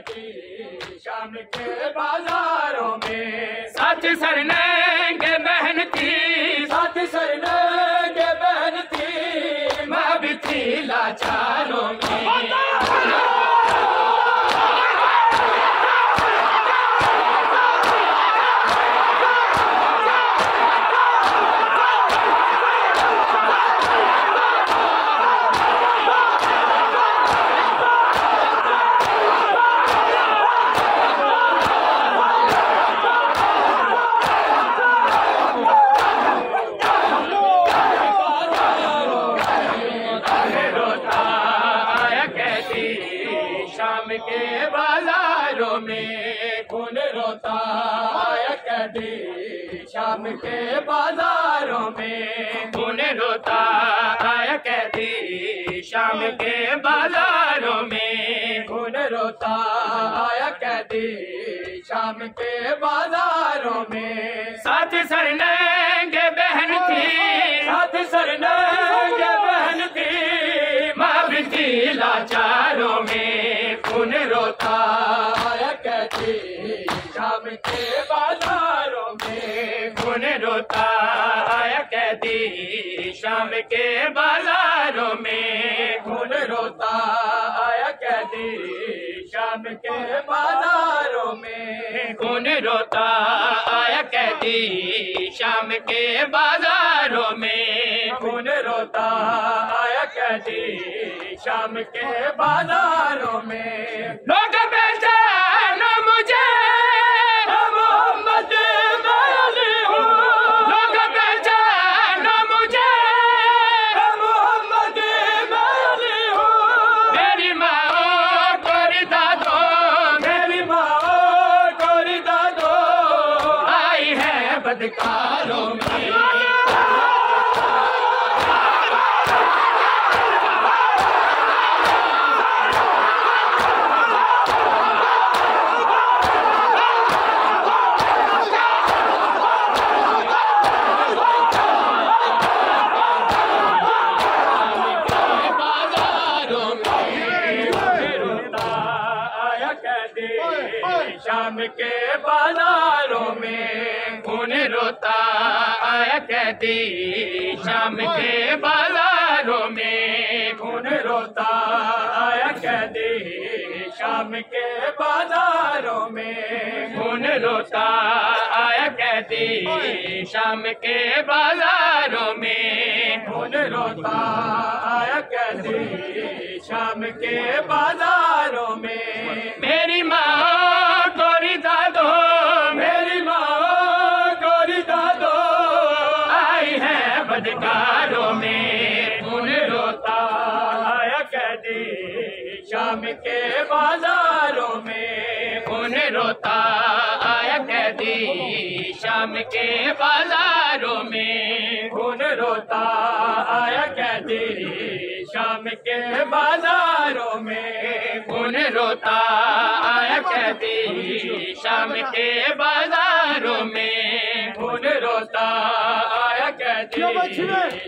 कहती शाम के बाजारों में। साथ सरनेंगे बहन थी, साथ सरनेंगे बहन थी, माँ भी थी लाचारों में। शाम के बाजारों में कौन रोता है कहती शाम के बाजारों में। कौन रोता है कहती शाम के बाजारों में। कौन रोता है कहती शाम के बाजारों में। साथ सरनेंगे बहन थी, साथ सरनेंगे बहन थी, माँ भी थी लाचारों में। कौन रोता है कहती शाम के बाजारों में। कौन रोता है कहती शाम के बाजारों में। कौन रोता है कहती शाम के बाजारों में। कौन रोता है कहती शाम के बाजारों में। कौन रोता है कहती शाम के बाजारों में। लोग पहचानो मुझे, मोहम्मद मैं अली हूँ। लोग पहचानो मुझे, मोहम्मद मैं अली हूँ। मेरी माँ को रिदा दो, मेरी माँ को रिदा दो, आई है बदकारों में। शाम के बाजारों में। कौन रोता है कहती शाम के बाजारों में। कौन रोता है कहती शाम के बाजारों में। कौन रोता है कहती शाम के बाजारों में। कौन रोता है कहती शाम के बाजारों में। मेरी माँ को रिदा दो, मेरी माँ को रिदा दो, आई है बदकारों में। कौन रोता है कहती शाम के बाजारों में। कौन रोता है कहती शाम के बाजारों में। कौन रोता है कहती शाम के बाजारों में। कौन रोता है कहती शाम के बाजारों में। कौन रोता है कहती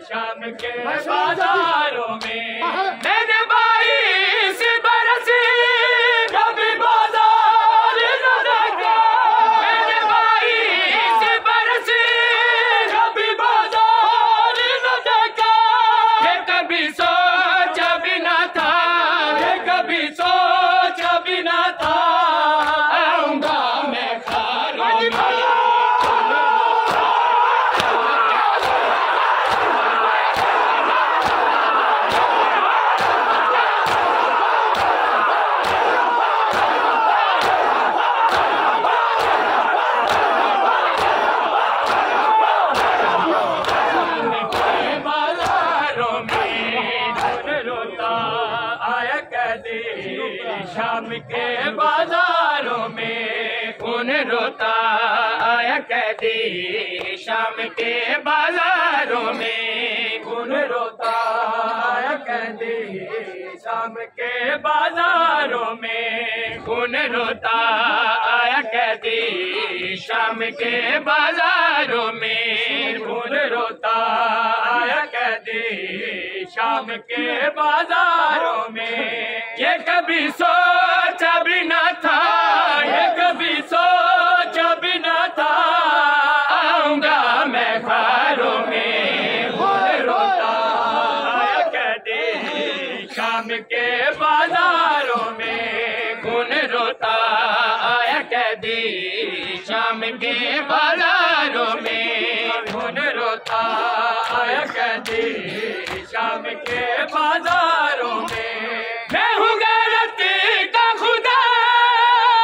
शाम के बाजारों में। मैंने 22 बरस कभी बाजार न देखा, मैंने 22 बरस कभी बाजार न देखा, ये कभी सोचा भी ना था, ये कभी सोचा भी न था, आऊंगा मैं खारों में। बाजारों में। कौन रोता आया कहती शाम के बाजारों में। कौन रोता आया कहती शाम के बाजारों में। कौन रोता आया कहती शाम के बाजारों में। कौन रोता आया कहती शाम के बाजारों में। कौन रोता आया कहती शाम के बाजारों में। ये कभी सोचा भी ना था, बाजारों में कौन रोता आया कैदी शाम के बाजारों में कौन रोता आया कैदी शाम के बाजारों में मैं हूँ गैरती का खुदा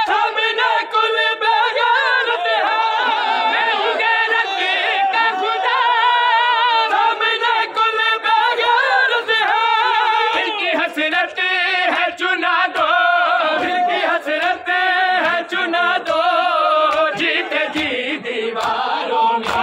सामने कुल बेगैरत है मैं हूँ गैरती का खुदा सामने कुल बेगैरत है दिल की हसरत है चुना दो दिल की हसरत है चुना दो जीते जी दीवारों में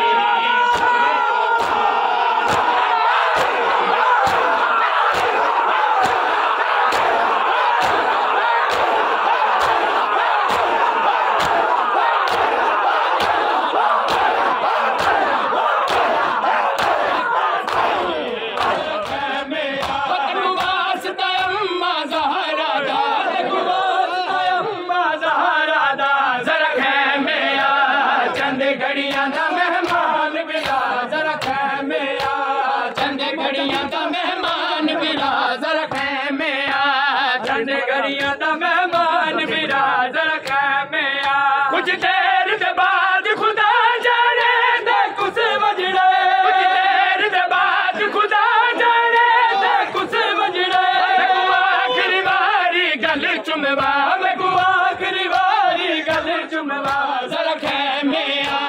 घड़ियां दा मेहमान बिला जरा खैमे आ चंद घड़ियां दा मेहमान बिला जरा खैमे आ चंद घड़ियां दा मेहमान बिला जरा खैमे आ कुछ देर के बाद खुदा जाने दे कुछ वजड़े कुछ देर के बाद खुदा जाने दे कुछ वजड़े आखिरी बारी गल चुमवा मैं को आखिरी बारी गल चुमवा जरा खैमे आ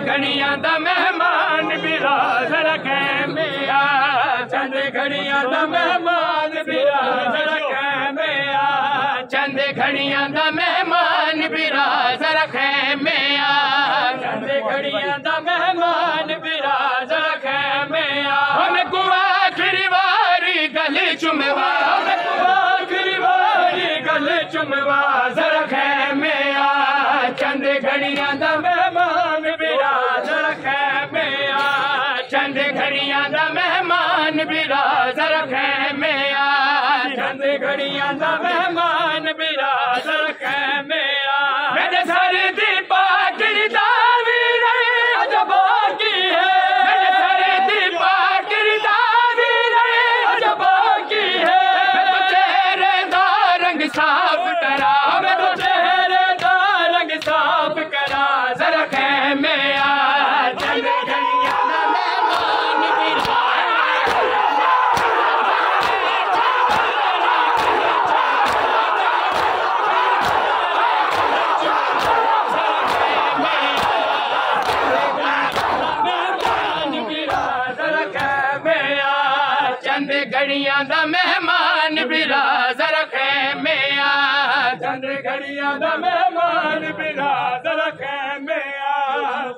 घड़ियां दा मेहमान बिला जरा खैमे आ चंद घड़ियां दा मेहमान बिला जरा खैमे आ चंद घड़ियां दा मेहमान बिला जरा खैमे आ चंद घड़ियां दा मेहमान बिला जरा खैमे आ हमें को आखिरी बारी गले चुमवा हमें को आखिरी बारी गले चुमवा जरा खैमे आ चंद घड़ियां दा मेहमान बिला जरा खैमे आ चंद घड़ियां दा मेहमान बिला जरा खैमे आ चंद घड़ियां दा मेहमान बिला जरा खैमे आ मेरे सर दी पाकरी दावीर अजब की है मेरे सर दी पाकरी दावीर अजब की है मैं तो चेहरे दा रंग साफ करा मैं तो चेहरे दा रंग साफ करा जरा खैमे आ चंद घड़ियां दा मेहमान बिला चंद घड़ियां दा मेहमान बिला जरा खैमे आ चंद घड़ियां दा मेहमान बिला जरा खैमे आ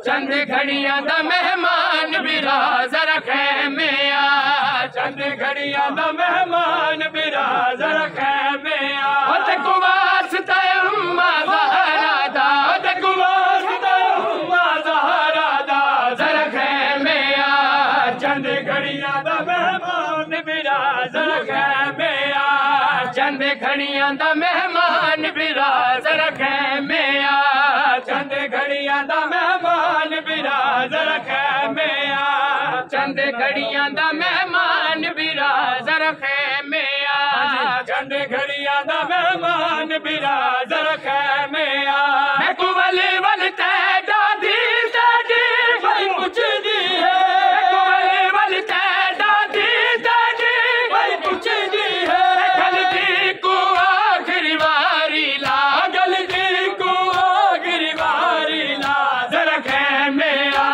चंद घड़ियां दा मेहमान बिला जरा खैमे आ चंद घड़ियां दा मेहमान बिला जरा खैमे आ ते को वास्ता अम्मा ज़हरा दा ते को वास्ता अम्मा ज़हरा दा जरा खैमे आ चंद घड़ियां दा मेहमान बिला जरा खैमे आ चंद घड़ियां दा मेहमान बिला जरा खैमे आ चंद घड़ियां दा मेहमान बिला जरा खैमे आ चंद घड़ियां दा मेहमान बिला जरा खैमे आ चंद घड़ियां दा मेहमान बिला जरा खैमे आ मैं को वली वल तैदा दी तेरी भाई कुछ दी है मैं को वली वल तैदा दी तेरी भाई कुछ दी है गलती को आखिरी बारी ला गलती को आखिरी बारी ला जरा खैमे आ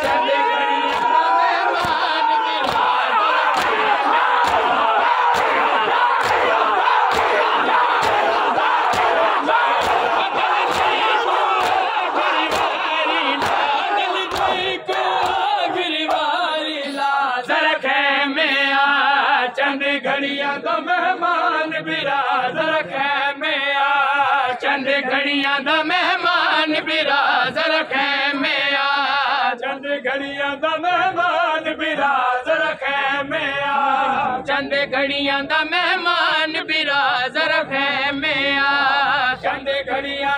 चंद घड़ियां दा मेहमान बिला जरा खैमे आ चंद घड़ियां दा मेहमान बिला जरा खैमे आ चंद घड़ियां दा मेहमान बिला चंद घड़ियां दा मेहमान बिराज रखे में आ, चंद घड़ियां